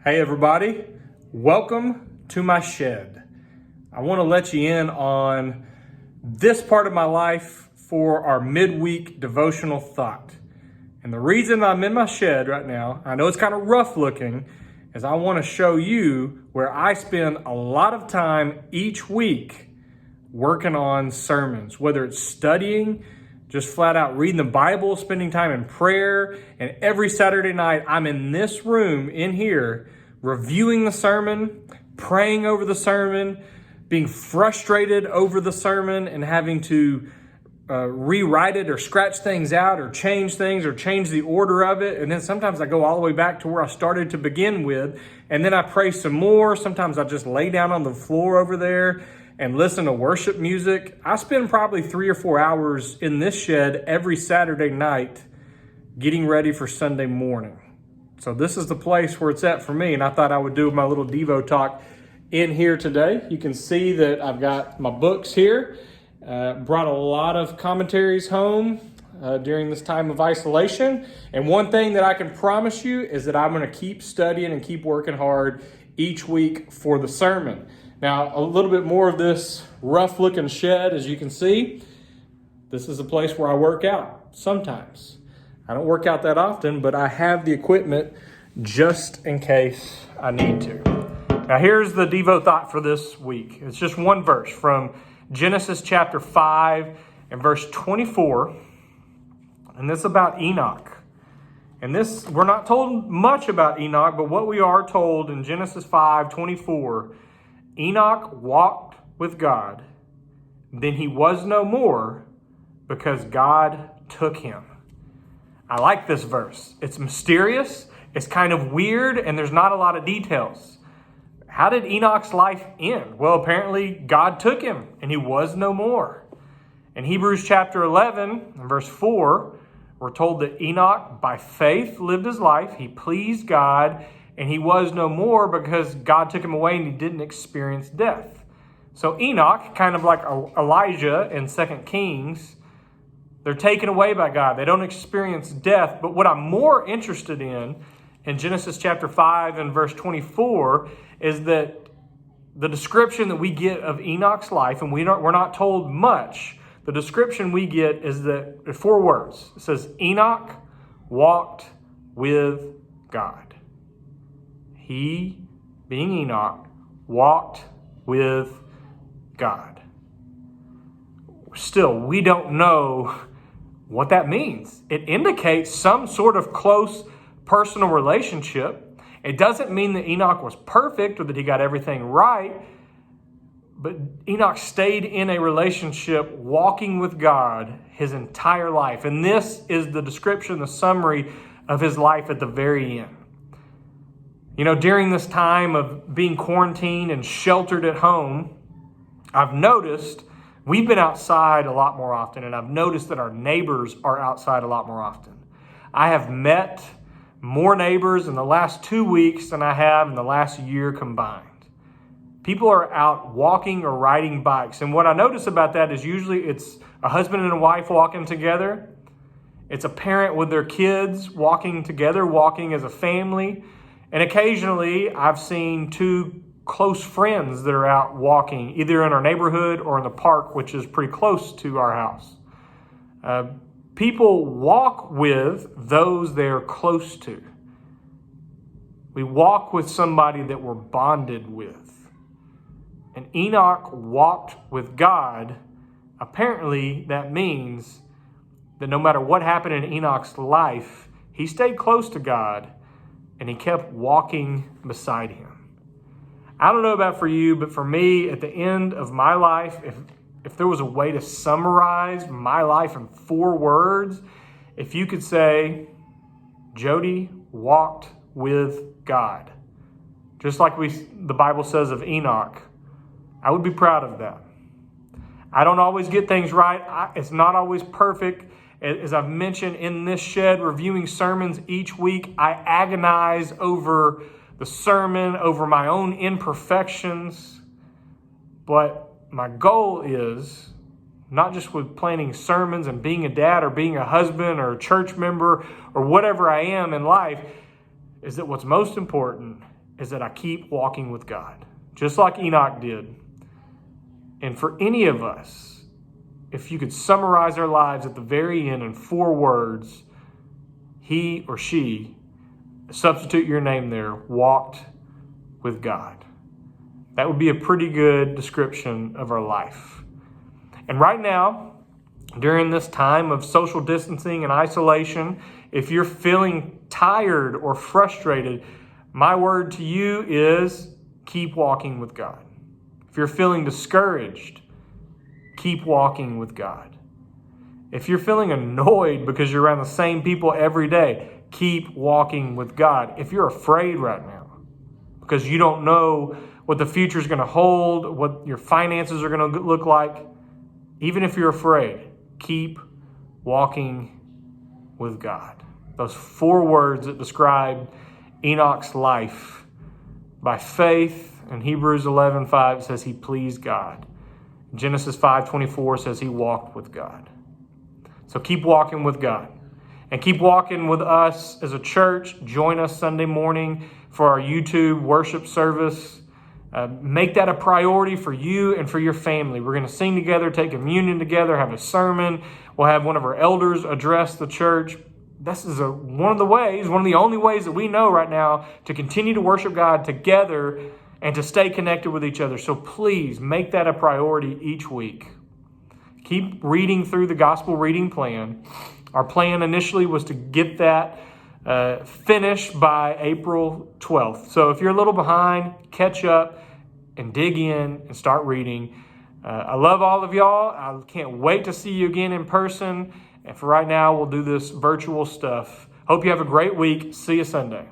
Hey everybody, welcome to my shed. I want to let you in on this part of my life for our midweek devotional thought. And the reason I'm in my shed right now, I know it's kind of rough looking, is I want to show you where I spend a lot of time each week working on sermons, whether it's studying, just flat out reading the Bible, spending time in prayer, and every Saturday night I'm in this room in here reviewing the sermon, praying over the sermon, being frustrated over the sermon and having to rewrite it or scratch things out or change things or change the order of it. And then sometimes I go all the way back to where I started to begin with, and then I pray some more. Sometimes I just lay down on the floor over there and listen to worship music. I spend probably 3 or 4 hours in this shed every Saturday night getting ready for Sunday morning. So this is the place where it's at for me, and I thought I would do my little Devo Talk in here today. You can see that I've got my books here. Brought a lot of commentaries home during this time of isolation. And one thing that I can promise you is that I'm going to keep studying and keep working hard each week for the sermon. Now, a little bit more of this rough looking shed, as you can see. This is a place where I work out sometimes. I don't work out that often, but I have the equipment just in case I need to. Now, here's the Devo Thought for this week. It's just one verse from Genesis chapter 5 and verse 24. And this is about Enoch. And this, we're not told much about Enoch, but what we are told in Genesis 5:24, Enoch walked with God, then he was no more because God took him. I like this verse. It's mysterious, it's kind of weird, and there's not a lot of details. How did Enoch's life end? Well, apparently God took him and he was no more. In Hebrews chapter 11, verse 4, we're told that Enoch by faith lived his life. He pleased God and he was no more because God took him away and he didn't experience death. So Enoch, kind of like Elijah in 2 Kings, they're taken away by God. They don't experience death. But what I'm more interested in Genesis chapter 5 and verse 24 is that the description that we get of Enoch's life, and we're not told much, the description we get is that 4 words. It says, Enoch walked with God. He, being Enoch, walked with God. Still, we don't know what that means. It indicates some sort of close personal relationship. It doesn't mean that Enoch was perfect or that he got everything right, but Enoch stayed in a relationship walking with God his entire life. And this is the description, the summary of his life at the very end. You know, during this time of being quarantined and sheltered at home, I've noticed we've been outside a lot more often, and I've noticed that our neighbors are outside a lot more often. I have met more neighbors in the last 2 weeks than I have in the last year combined. People are out walking or riding bikes. And what I notice about that is usually it's a husband and a wife walking together. It's a parent with their kids walking together, walking as a family. And occasionally I've seen 2 close friends that are out walking, either in our neighborhood or in the park, which is pretty close to our house. People walk with those they're close to. We walk with somebody that we're bonded with. And Enoch walked with God. Apparently, that means that no matter what happened in Enoch's life, he stayed close to God and he kept walking beside him. I don't know about for you, but for me, at the end of my life, if there was a way to summarize my life in 4 words, if you could say, Jody walked with God, just like the Bible says of Enoch, I would be proud of that. I don't always get things right. It's not always perfect. As I've mentioned in this shed, reviewing sermons each week, I agonize over the sermon, over my own imperfections. But my goal is, not just with planning sermons and being a dad or being a husband or a church member or whatever I am in life, is that what's most important is that I keep walking with God, just like Enoch did. And for any of us, if you could summarize our lives at the very end in 4 words, he or she, substitute your name there, walked with God. That would be a pretty good description of our life. And right now, during this time of social distancing and isolation, if you're feeling tired or frustrated, my word to you is keep walking with God. If you're feeling discouraged, keep walking with God. If you're feeling annoyed because you're around the same people every day, keep walking with God. If you're afraid right now because you don't know what the future is going to hold, what your finances are going to look like, even if you're afraid, keep walking with God. Those 4 words that describe Enoch's life. By faith, in Hebrews 11:5, it says he pleased God. Genesis 5:24 says he walked with God. So keep walking with God. And keep walking with us as a church. Join us Sunday morning for our YouTube worship service. Make that a priority for you and for your family. We're going to sing together, take communion together, have a sermon. We'll have one of our elders address the church. This is one of the only ways that we know right now to continue to worship God together and to stay connected with each other. So please make that a priority each week. Keep reading through the gospel reading plan. Our plan initially was to get that finished by April 12th. So if you're a little behind, catch up and dig in and start reading. I love all of y'all. I can't wait to see you again in person. And for right now, we'll do this virtual stuff. Hope you have a great week. See you Sunday.